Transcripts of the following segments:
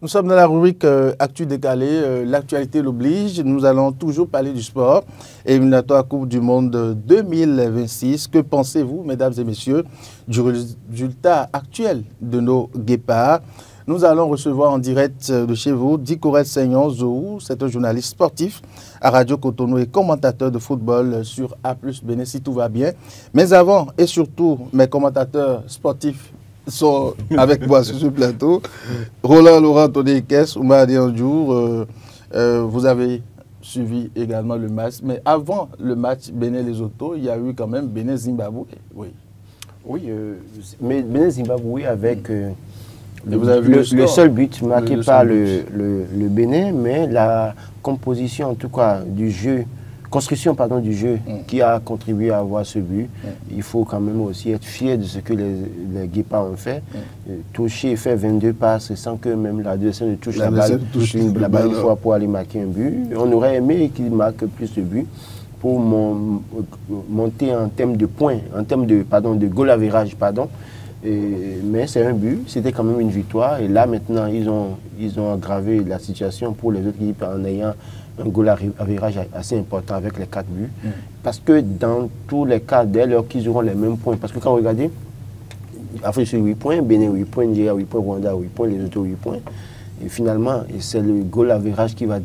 Nous sommes dans la rubrique Actu décalé, l'actualité l'oblige. Nous allons toujours parler du sport. Éliminatoire Coupe du Monde 2026. Que pensez-vous, mesdames et messieurs, du résultat actuel de nos guépards? Nous allons recevoir en direct de chez vous Dikorel Seignon Zohou. C'est un journaliste sportif à Radio Cotonou et commentateur de football sur A+ Bénin, si tout va bien. Mais avant et surtout, mes commentateurs sportifs sont avec moi sur ce plateau. Roland Laurent Tony Kess, Oumar Dianjour, vous avez suivi également le match. Mais avant le match Bénin-Lesotho, il y a eu quand même Bénin-Zimbabwe. Oui, mais Bénin-Zimbabwe avec vous avez vu le seul but marqué par le Bénin, mais la composition en tout cas du jeu, construction pardon, du jeu qui a contribué à avoir ce but. Il faut quand même aussi être fier de ce que les Guépards ont fait. Toucher, faire 22 passes sans que même l'adversaire ne touche la balle une fois pour aller marquer un but. On aurait aimé qu'il marque plus de buts pour monter en termes de points, en termes de goal average, mais c'est un but, c'était quand même une victoire. Et là maintenant, ils ont aggravé la situation pour les autres équipes en ayant un goal average assez important avec les 4 buts. Parce que dans tous les cas, dès lors qu'ils auront les mêmes points, parce que quand vous regardez, Afrique sur 8 points, Bénin 8 points, Nigeria 8 points, Rwanda 8 points, les autres 8 points. Et finalement, c'est le goal average qui va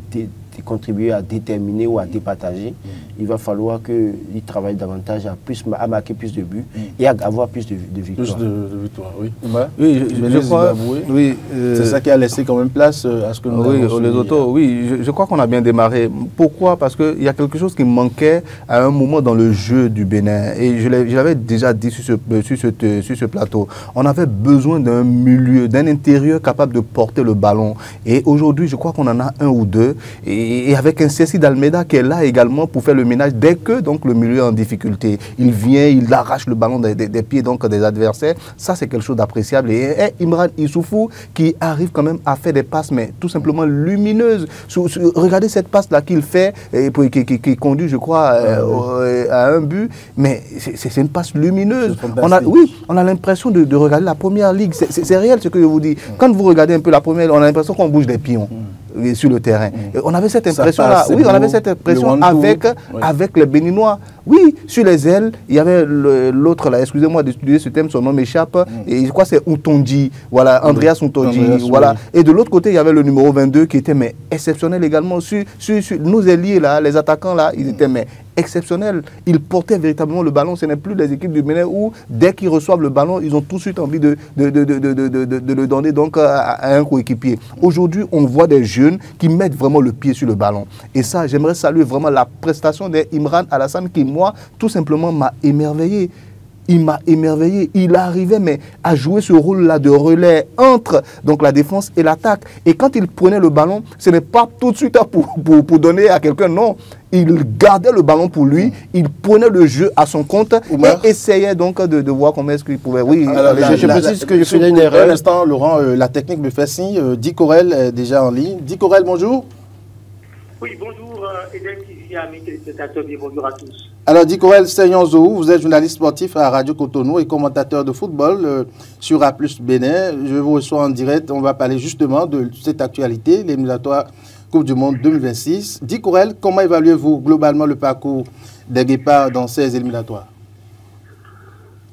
contribuer à déterminer ou à départager. Il va falloir qu'ils travaillent davantage à marquer plus de buts et à avoir plus de victoires. Plus de victoires, oui. Oui, je crois. Oui, c'est ça qui a laissé quand même place à ce que nous avons les autos, oui, je crois qu'on a bien démarré. Pourquoi? Parce qu'il y a quelque chose qui manquait à un moment dans le jeu du Bénin. Et je l'avais déjà dit sur ce plateau. On avait besoin d'un milieu, d'un intérieur capable de porter le ballon. Et aujourd'hui, je crois qu'on en a un ou deux. Et avec un Cessi d'Almeida qui est là également pour faire le ménage dès que donc, le milieu est en difficulté. Il vient, il arrache le ballon des pieds donc, des adversaires. Ça, c'est quelque chose d'appréciable. Et Imran Issoufou qui arrive quand même à faire des passes, mais tout simplement lumineuses. Regardez cette passe-là qu'il fait, et qui conduit, je crois, à un but. Mais c'est une passe lumineuse. On a l'impression de regarder la première ligue. C'est réel ce que je vous dis. Quand vous regardez un peu la première, on a l'impression qu'on bouge des pions sur le terrain. On avait cette impression-là. Oui, on avait cette impression avec les Béninois. Oui, sur les ailes, il y avait l'autre là, excusez-moi d'utiliser ce terme, son nom m'échappe, et je crois que c'est Outondi, voilà, Andreas Outondi, voilà. Et de l'autre côté, il y avait le numéro 22 qui était mais exceptionnel également. Sur nos ailiers là, les attaquants là, ils étaient mais exceptionnels. Ils portaient véritablement le ballon. Ce n'est plus les équipes du Bénin où, dès qu'ils reçoivent le ballon, ils ont tout de suite envie de le donner donc à un coéquipier. Aujourd'hui, on voit des jeunes qui mettent vraiment le pied sur le ballon. Et ça, j'aimerais saluer vraiment la prestation d'Imran Alassane qui, moi, tout simplement m'a émerveillé. Il m'a émerveillé. Il arrivait mais à jouer ce rôle-là de relais entre donc, la défense et l'attaque. Et quand il prenait le ballon, ce n'est pas tout de suite pour donner à quelqu'un, non. Il gardait le ballon pour lui, il prenait le jeu à son compte et essayait donc de voir comment est-ce qu'il pouvait. Oui, alors, je précise que je fais une erreur. À l'instant, Laurent, la technique me fait signe. Dikorel est déjà en ligne. Dikorel, bonjour. Oui, bonjour, Eden Tizi, amis téléspectateurs, bonjour à tous. Alors, Dikorel Seignon Zohou, vous êtes journaliste sportif à Radio Cotonou et commentateur de football sur A+ Bénin. Je vous reçois en direct. On va parler justement de cette actualité, l'éliminatoire Coupe du Monde 2026. Dikorel, comment évaluez-vous globalement le parcours des Guépards dans ces éliminatoires?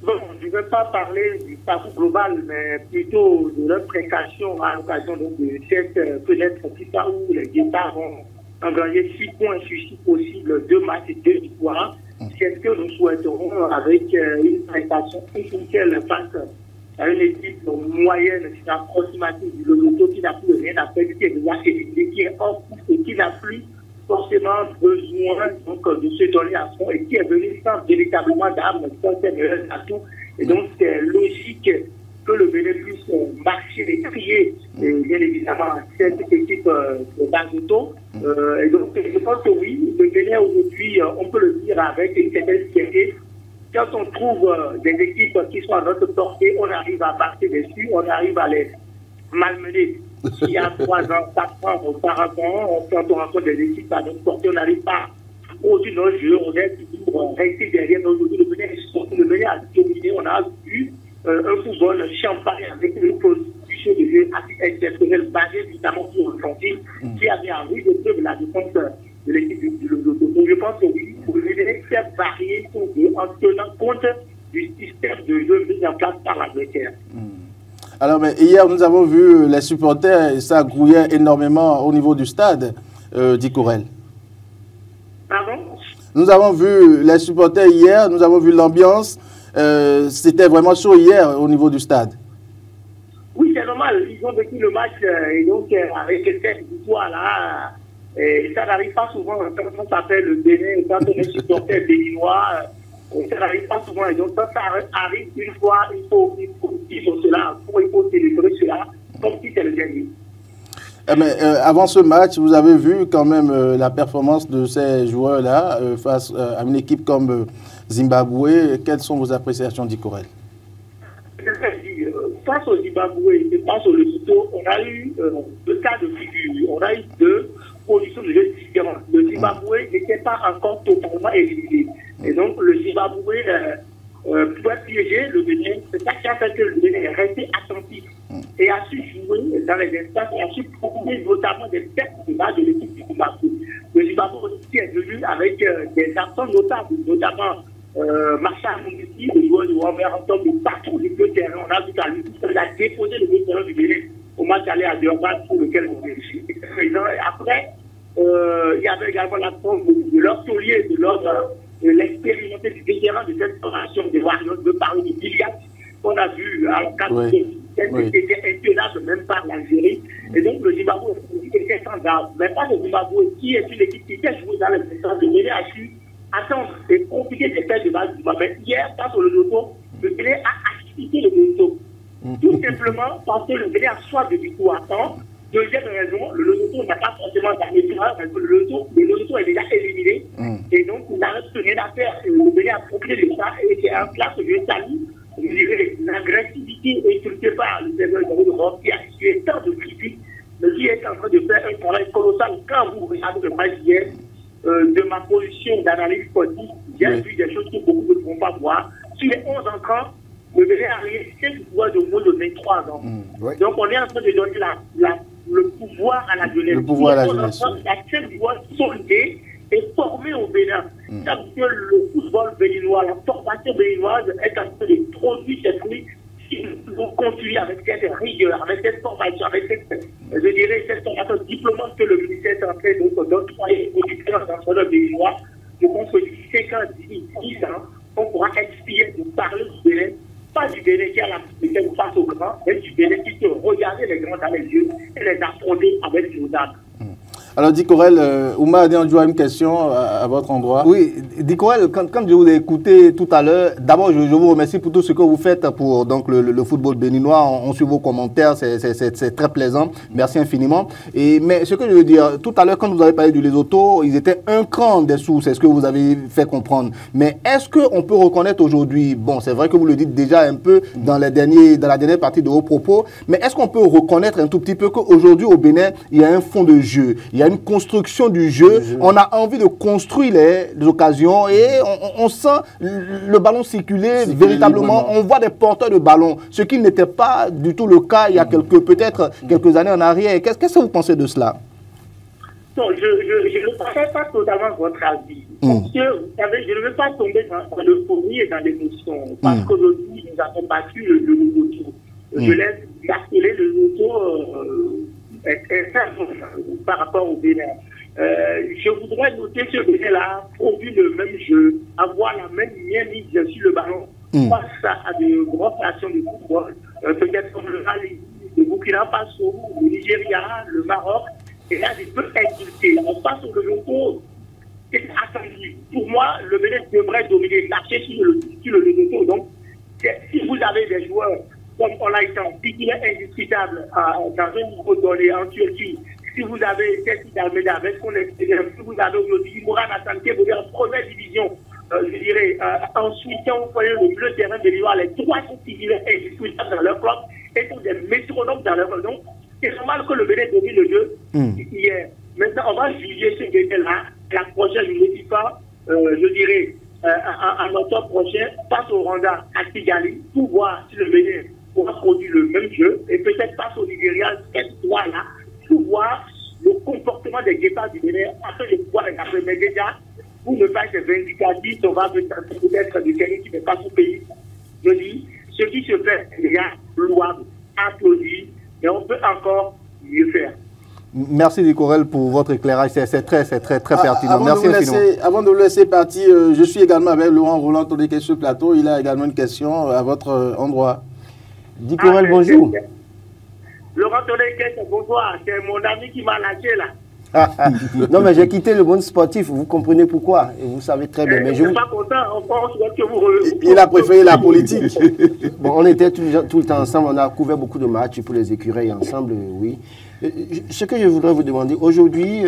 Bon, je ne vais pas parler du parcours global, mais plutôt de leur prestation à l'occasion de cette peut-être FIFA où les Guépards ont engrangé 6 points sur 6 possibles, 2 matchs et 2 victoires. C'est ce que nous souhaiterons avec une prestation essentielle face à une équipe moyenne, approximative du Lesotho qui n'a plus rien à faire, qui est déjà éliminé, qui est hors course et qui n'a plus forcément besoin donc, de se donner à fond et qui est venu sans véritablement d'armes, sans ses meilleurs atouts. Et donc c'est logique que le Bénin puisse marcher et crier, bien évidemment, cette équipe de Lesotho. Et donc je pense que oui, le Bénin aujourd'hui, on peut le dire avec une certaine fierté. Quand on trouve des équipes qui sont à notre portée, on arrive à marcher dessus, on arrive à les malmener. Il y a 3 ans, 4 ans auparavant, quand on rencontre des équipes à notre portée, on n'arrive pas au-dessus de nos jeux, on est toujours resté derrière nos jeux. Le Bénin a dominé, on a vu un football champagne avec une production institution de jeu exceptionnelle basée notamment sur le frontier qui avait envie de preuve la défense de l'équipe du Loto. Donc je pense que oui, vous devez faire varier son jeu en tenant compte du système de jeu mis en place par l'Angleterre. Alors, mais hier, nous avons vu les supporters et ça grouillait énormément au niveau du stade, Dicorel. Pardon? Nous avons vu les supporters hier, nous avons vu l'ambiance. C'était vraiment chaud hier au niveau du stade. Oui, c'est normal. Ils ont vécu le match et donc avec cette victoire-là, ça n'arrive pas souvent. Quand on s'appelle le Bénin, quand on est supporter béninois, ça n'arrive pas souvent. Et donc quand ça arrive une fois, il faut vivre cela, il faut célébrer cela comme si c'était le dernier. Mais avant ce match, vous avez vu quand même la performance de ces joueurs-là face à une équipe comme Zimbabwe. Quelles sont vos appréciations, Dicorel? Face au Zimbabwe et face au Lesotho, on a eu deux cas de figure. On a eu deux positions de jeu différentes. Le Zimbabwe n'était pas encore totalement éliminé. Et donc, le Zimbabwe pouvait piéger le Bénin. C'est ça qui a fait que le Bénin est resté attentif et a su jouer dans les espaces et a su proposer notamment des pertes de base de l'équipe du Zimbabwe. Le Zimbabwe aussi est venu avec des absents notables, notamment Marshall Mounissi, le joueur du Wolverhampton, de partout du deux terrain. On a vu qu'à lui, il a déposé le deux terrain du Bénin au match aller à Durban pour lequel on est ici. Après, il y avait également la forme de leur taulier, de l'expérimenté du vétéran de cette formation des Warriors, de parler de Biliat, qu'on a vu à l'occasion qui était intenable même par l'Algérie. Et donc le Zimbabwe était sans garde. Mais pas le Zimbabwe, qui est une équipe qui était jouée dans les messages de Bénin, a su attendre et compliquer des faits de base du Zimbabwe. Hier, face au Lesotho, le Bénin a activité le Lesotho. Tout simplement parce que le Bénin a soif de victoire. Deuxième raison, le Lesotho n'a pas forcément d'amélioration parce que le Lesotho est déjà éliminé. Et donc, il n'a rien à faire. Le Bénin a profité de ça et c'est un place que je salue. Je dirais l'agressivité inculquée par le Seigneur de Rome qui a tué tant de critiques, mais qui est en train de faire un travail colossal. Quand vous regardez le match hier, de ma position d'analyse sportive, j'ai vu des choses que beaucoup ne pourront pas voir. Sur les 11 entrants, le Bénin a réussi 5 joueurs de moins de 23 ans. Donc on est en train de donner le pouvoir à la jeunesse. Le pouvoir à la jeunesse. Il y a 5 joueurs soldés et formés au Bénin. Ça veut dire que le football béninois, la formation béninoise est en train de produire cette fruits si nous continuons avec cette rigueur, avec cette formation, avec cette, je dirais, cette formation diplômante que le ministère est en train d'octroyer aux différents entraîneurs béninois. Je pense que d'ici 5 ans, d'ici 10 ans, on pourra expier de parler du Bénin, pas du Bénin qui a la possibilité de face aux grands, mais du Bénin qui peut regarder les grands dans les yeux et les affronter avec du audace. Alors, Dicorel, Ouma a une question à votre endroit. Oui, Dicorel, quand je vous ai écouté tout à l'heure, d'abord, je vous remercie pour tout ce que vous faites pour donc, le football béninois. On suit vos commentaires, c'est très plaisant. Merci infiniment. Mais ce que je veux dire, tout à l'heure, quand vous avez parlé du Lesotho, ils étaient un cran en dessous, c'est ce que vous avez fait comprendre. Mais est-ce qu'on peut reconnaître aujourd'hui, bon, c'est vrai que vous le dites déjà un peu dans la dernière partie de vos propos, mais est-ce qu'on peut reconnaître un tout petit peu qu'aujourd'hui, au Bénin, il y a un fond de jeu, il y a une construction du jeu, on a envie de construire les occasions et on sent le ballon circuler véritablement, on voit des porteurs de ballon, ce qui n'était pas du tout le cas il y a peut-être quelques années en arrière. Qu'est-ce que vous pensez de cela? Non, je ne partage pas totalement votre avis. Parce que, vous savez, je ne veux pas tomber dans l'euphorie et dans l'émotion. Parce qu'aujourd'hui, nous avons battu le Lesotho. Je laisse appeler le Lesotho par rapport au Bénin. Je voudrais noter que le Bénin a produit le même jeu, avoir la même mise sur le ballon face à de grandes nations de football, peut-être comme le Mali, le Burkina Faso, le Nigeria, le Maroc, et là, il peut exulter. On passe au Lesotho, c'est attendu. Pour moi, le Bénin devrait dominer, lâcher sur le Lesotho. Donc, si vous avez des joueurs comme on l'a été en titulaire indiscutable dans un niveau donné en Turquie, si vous avez Tessie d'Almeida avec son expérience, si vous avez aujourd'hui Mourad Hassan qui est en première division, je dirais, ensuite, quand vous voyez le bleu terrain de l'Ivoire, les 3 sont titulaires indiscutables dans leur club et sont des métronomes dans leur club. Donc, c'est normal que le Bénin domine le jeu hier. Maintenant, on va juger ce Bénin-là, la prochaine, je ne dis pas, je dirais, en octobre prochain, face au Rwanda à Kigali, pour voir si le Bénin pourra produire le même jeu et peut-être face au Nigeria, cette fois-là, pour voir le comportement des guepards du Bénin afin de pouvoir les appeler. Mais déjà, pour ne pas être vindicatif, on va peut-être de quelqu'un qui n'est pas son pays. Je dis, ce qui se fait est déjà louable, applaudi, mais on peut encore mieux faire. Merci Dicorel pour votre éclairage, c'est très pertinent. Merci avant de vous laisser partir, je suis également avec Laurent Roland Todeke sur le plateau. Il a également une question à votre endroit. Dicorel, bonjour. Laurent Todeke, bonsoir. C'est mon ami qui m'a lâché là. Non, mais j'ai quitté le monde sportif, vous comprenez pourquoi, et vous savez très bien. Mais je suis pas content, il a préféré la politique. Bon, on était tout le temps ensemble, on a couvert beaucoup de matchs pour les écureuils ensemble, oui. Ce que je voudrais vous demander, aujourd'hui,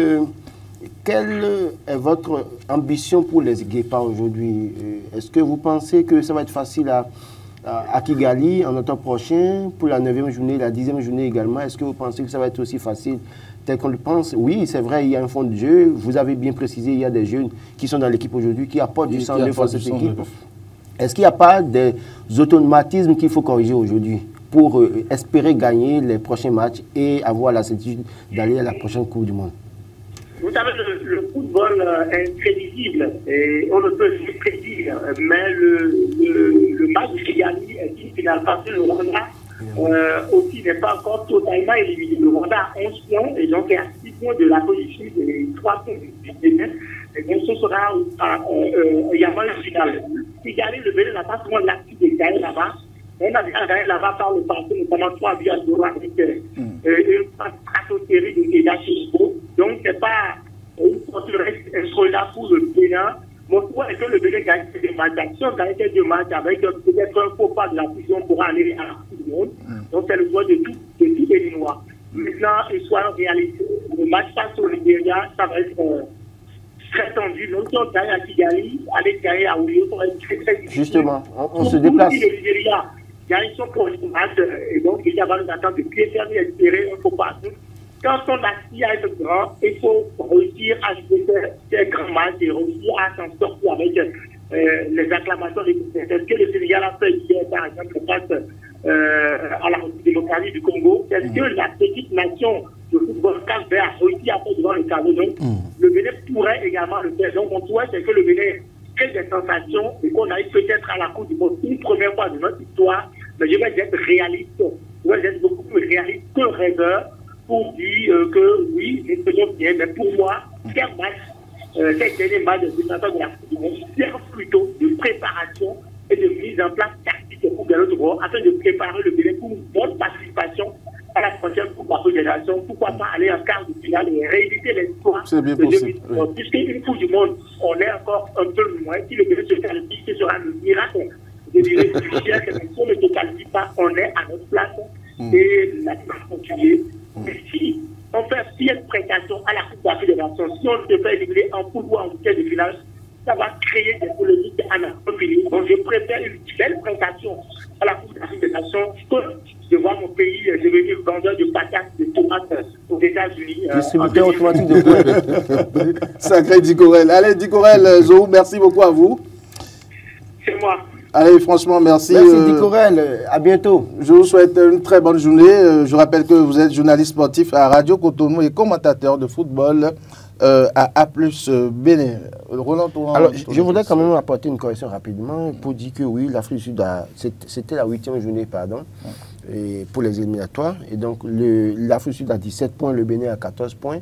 quelle est votre ambition pour les guépards aujourd'hui? Est-ce que vous pensez que ça va être facile à Kigali en automne prochain, pour la 9e journée, la 10e journée également? Est-ce que vous pensez que ça va être aussi facile tel qu'on le pense? Oui, c'est vrai, il y a un fond de jeu. Vous avez bien précisé, il y a des jeunes qui sont dans l'équipe aujourd'hui, qui apportent du sang neuf à cette équipe. Est-ce qu'il n'y a pas des automatismes qu'il faut corriger aujourd'hui pour espérer gagner les prochains matchs et avoir la certitude d'aller à la prochaine Coupe du Monde? Vous savez, le football est imprévisible et on ne peut pas prédire, mais le match de Kigali est une finale parce que le Rwanda aussi n'est pas encore totalement éliminé. Le Rwanda a 11 points et donc est à 6 points de la position et 3 points du Bénin. Et donc ce sera également une finale. Kigali, le Bénin n'a pas souvent l'actif de gagner là-bas. On a déjà gagné là-bas par le passé, notamment 3 buts à 0 avec une stratosphérique de Kenya Chiribo. Donc, ce n'est pas une forteresse insolable pour le Bénin. Mon souhait est que le Bénin gagne des matchs. Si on gagne ces 2 matchs avec peut-être un faux pas de la fusion pour aller à la Coupe du Monde, donc c'est le souhait de tous les Béninois. Maintenant, ils soient réalisés. Le match face au Nigeria, ça va être très tendu. Donc, si on gagne à Kigali, aller gagner à Oyo, ça va être très difficile. Justement, on se déplace. Le Nigeria gagne son prochain match et donc il y a une attente de pied ferme et espérer un faux pas. Quand on aspire à être grand, il faut réussir à jouer ces grands matchs et réussir à s'en sortir avec les acclamations des Est-ce que le Sénégal a fait hier, par exemple, face à la démocratie du Congo? Est-ce que la petite nation de football Cap-Vert a réussi à faire devant le Cameroun? Donc, le Bénin pourrait également le faire. Donc, mon souhait, c'est que le Bénin crée des sensations et qu'on aille peut-être à la Coupe du Monde une première fois de notre histoire. Mais je vais être réaliste. Je vais être beaucoup plus réaliste que rêveur pour dire que oui, nous faisons bien. Mais pour moi, ces derniers matchs de la Coupe du Monde servent plutôt de préparation et de mise en place tactique pour gagner le droit afin de préparer le Bénin pour une bonne participation à la prochaine Coupe de la Génération. Pourquoi pas aller en quart de finale et rééditer l'espoir de 2030. Puisqu'une Coupe du Monde, on est encore un peu loin. Si le Bénin se qualifie, ce sera le miracle. Je dirais plus cher que si on ne se qualifie pas, on est à notre place et la va continuer. Mais si on fait bien prestation à la Coupe d'Afrique des Nations, si on se fait éliminer en poule ou en week-end de finale, ça va créer des polémiques à la fin. Donc je préfère une belle prestation à la Coupe d'Afrique des Nations que de voir mon pays devenir vendeur de patates, de tomates aux États-Unis. Distributeur automatique de blé. Sacré Dicorel. Allez, Dicorel, Zou, merci beaucoup à vous. C'est moi. Allez, franchement, merci. Merci Dicorel, à bientôt. Je vous souhaite une très bonne journée. Je rappelle que vous êtes journaliste sportif à Radio Cotonou et commentateur de football à A+ Bénin. Roland Touran. Alors, je voudrais quand même apporter une correction rapidement pour dire que oui, l'Afrique du Sud, c'était la 8e journée, pardon, et pour les éliminatoires. Et donc, l'Afrique du Sud a 17 points, le Bénin a 14 points.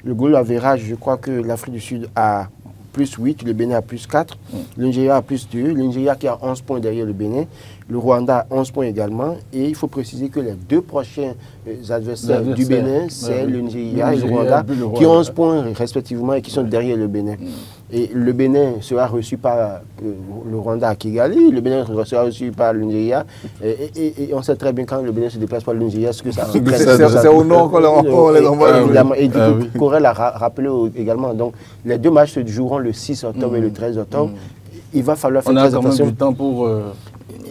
Le goal average, je crois que l'Afrique du Sud a plus 8, le Bénin a plus 4, le Nigeria a plus 2, le Nigeria qui a 11 points derrière le Bénin, le Rwanda a 11 points également, et il faut préciser que les 2 prochains adversaires du Bénin, c'est le Nigeria et le Rwanda, qui ont 11 points respectivement et qui sont derrière le Bénin. Et le Bénin sera reçu par le Rwanda à Kigali, le Bénin sera reçu par le Nigeria, et on sait très bien quand le Bénin se déplace par le Nigeria, ce que ça c'est au nord qu'on les envoie. Évidemment. Et du coup, Corel a rappelé également. Donc, les 2 matchs se joueront le 6 octobre et le 13 octobre. Il va falloir faire très attention. On a quand même du temps pour...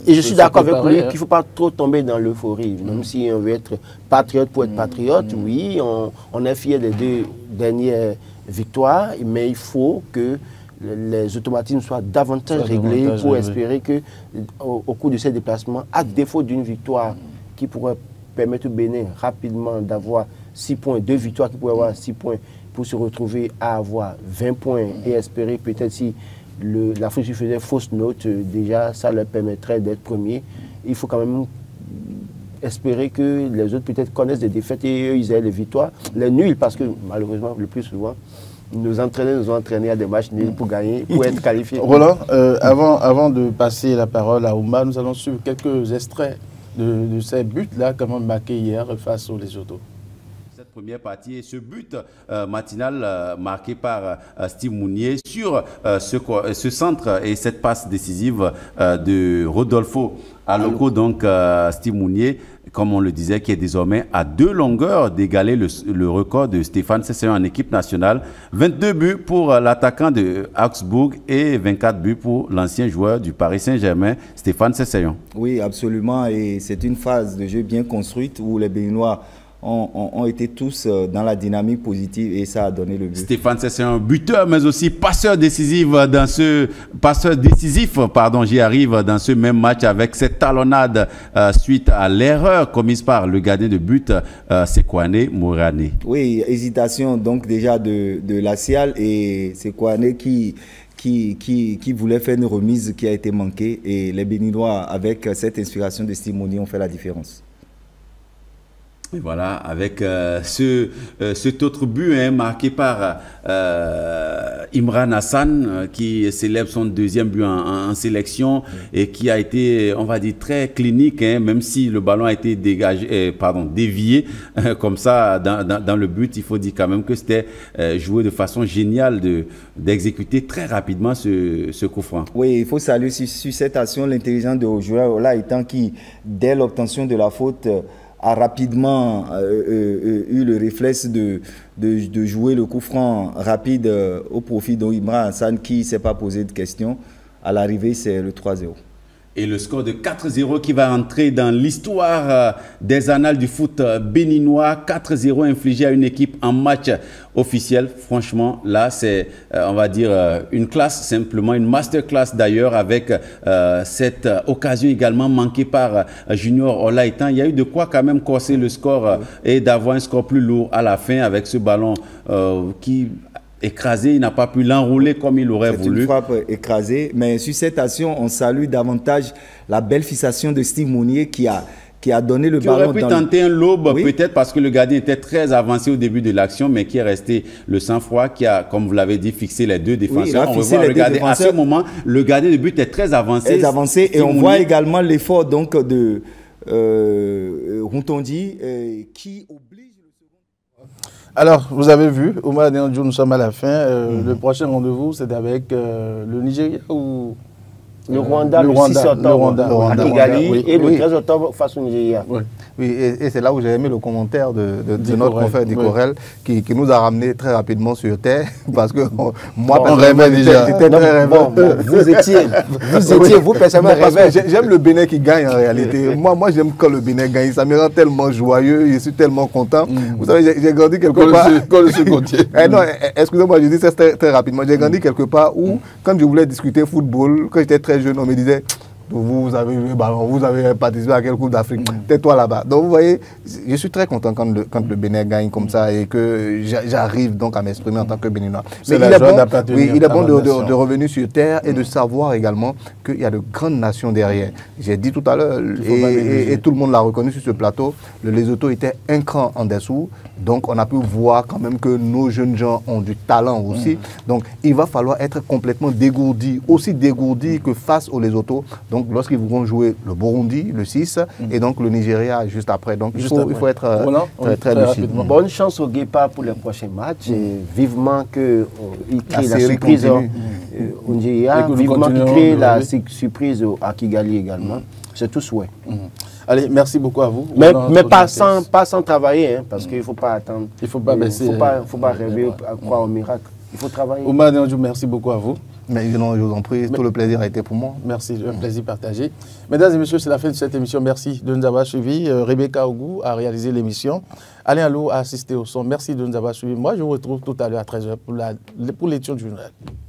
Et je suis d'accord avec lui qu'il ne faut pas trop tomber dans l'euphorie. Même si on veut être patriote pour être patriote, oui, on est fier des 2 dernières victoires, mais il faut que les automatismes soient davantage réglés pour espérer que au cours de ces déplacements, à défaut d'une victoire qui pourrait permettre au Bénin rapidement d'avoir 6 points, 2 victoires qui pourraient avoir 6 points pour se retrouver à avoir 20 points et espérer peut-être si l'Afrique faisait fausse note, déjà ça leur permettrait d'être premier. Il faut quand même espérer que les autres peut-être connaissent des défaites et eux ils aient les victoires, les nuls, parce que malheureusement le plus souvent nos entraîneurs nous ont entraînés à des matchs nuls pour gagner, pour être qualifiés. Roland, avant de passer la parole à Ouma, nous allons suivre quelques extraits de ces buts-là, comment marqués hier face aux Lesotho. Cette première partie et ce but matinal marqué par Steve Mounier sur ce centre et cette passe décisive de Rodolfo Aloko, donc Steve Mounier, comme on le disait, qui est désormais à 2 longueurs d'égaler le record de Stéphane Sesseyon en équipe nationale. 22 buts pour l'attaquant de Augsbourg et 24 buts pour l'ancien joueur du Paris Saint-Germain, Stéphane Sesseyon. Oui, absolument. Et c'est une phase de jeu bien construite où les Béninois ont été tous dans la dynamique positive et ça a donné le but. Stéphane Sesseyon, buteur, mais aussi passeur décisif dans j'y arrive, dans ce même match avec cette talonnade suite à l'erreur commise par le gardien de but, Sekwane Mourane. Oui, hésitation donc déjà de la Cial et Sekwane qui voulait faire une remise qui a été manquée et les Béninois avec cette inspiration de Steve Mounier ont fait la différence. Et voilà, avec cet autre but marqué par Imran Hassan, qui célèbre son 2e but en sélection et qui a été, on va dire, très clinique, même si le ballon a été dévié comme ça dans le but. Il faut dire quand même que c'était joué de façon géniale d'exécuter très rapidement ce coup franc. Oui, il faut saluer sur cette action l'intelligence de joueur Ola Etan qui, dès l'obtention de la faute, a rapidement eu le réflexe de jouer le coup franc rapide au profit d'Imran Hassan qui ne s'est pas posé de questions. À l'arrivée, c'est le 3-0. Et le score de 4-0 qui va entrer dans l'histoire des annales du foot béninois. 4-0 infligé à une équipe en match officiel. Franchement, là, c'est, on va dire, une classe, simplement une masterclass d'ailleurs, avec cette occasion également manquée par Junior Olaïtan. Il y a eu de quoi quand même corser le score et d'avoir un score plus lourd à la fin avec ce ballon qui... écrasé, il n'a pas pu l'enrouler comme il aurait voulu. C'est une frappe écrasée, mais sur cette action, on salue davantage la belle fixation de Steve Mounier qui a donné le ballon. Qui aurait pu tenter un lobe, peut-être parce que le gardien était très avancé au début de l'action, mais qui est resté le sang-froid, qui a, comme vous l'avez dit, fixé les 2 défenseurs. Oui, on revoit le gardien. À ce moment, le gardien de but est très avancé. Et on voit également l'effort donc de Rontondi qui oblige. Alors, vous avez vu, Oumar Diandjou, nous sommes à la fin. Le prochain rendez-vous, c'est avec le Nigeria ou le Rwanda, le 6 octobre à Kigali et le 13 octobre face au Nigeria. Oui, et c'est là où j'ai aimé le commentaire de notre confrère Dicorel qui nous a ramené très rapidement sur terre parce que moi, on rêvait déjà. Vous étiez, vous personnellement, j'aime le Bénin qui gagne en réalité. Moi j'aime quand le Bénin gagne. Ça me rend tellement joyeux, je suis tellement content. Vous savez, j'ai grandi quelque part. Non, excusez-moi, je dis ça très rapidement. J'ai grandi quelque part où, quand je voulais discuter football, quand j'étais très jeune, on me disait. Vous avez joué ballon, vous avez participé à quelle Coupe d'Afrique, tais-toi là-bas. Donc vous voyez, je suis très content quand le Bénin gagne comme ça et que j'arrive donc à m'exprimer en tant que Béninois. Mais il est bon de revenir sur terre et de savoir également qu'il y a de grandes nations derrière. J'ai dit tout à l'heure, et tout le monde l'a reconnu sur ce plateau, le Lesotho était un cran en dessous. Donc on a pu voir quand même que nos jeunes gens ont du talent aussi. Donc il va falloir être complètement dégourdi, aussi dégourdi que face au Lesotho. Donc lorsqu'ils vont jouer le Burundi, le 6, et donc le Nigeria juste après. Donc il faut être très lucide. Bonne chance au Guépard pour les prochains matchs. Et vivement qu'il crée la surprise au Nigeria, vivement qu'il crée la surprise à Kigali également. C'est tout souhait. Allez, merci beaucoup à vous. Mais pas sans travailler, parce qu'il ne faut pas attendre. Il ne faut pas baisser. Il ne faut pas rêver à croire au miracle. Il faut travailler. Oumar Diandjou, merci beaucoup à vous. Mais non, je vous en prie, tout le plaisir a été pour moi. Merci, un plaisir partagé. Mesdames et messieurs, c'est la fin de cette émission. Merci de nous avoir suivis. Rebecca Ogou a réalisé l'émission. Alain Allo a assisté au son. Merci de nous avoir suivis. Moi, je vous retrouve tout à l'heure à 13h pour l'édition du journal.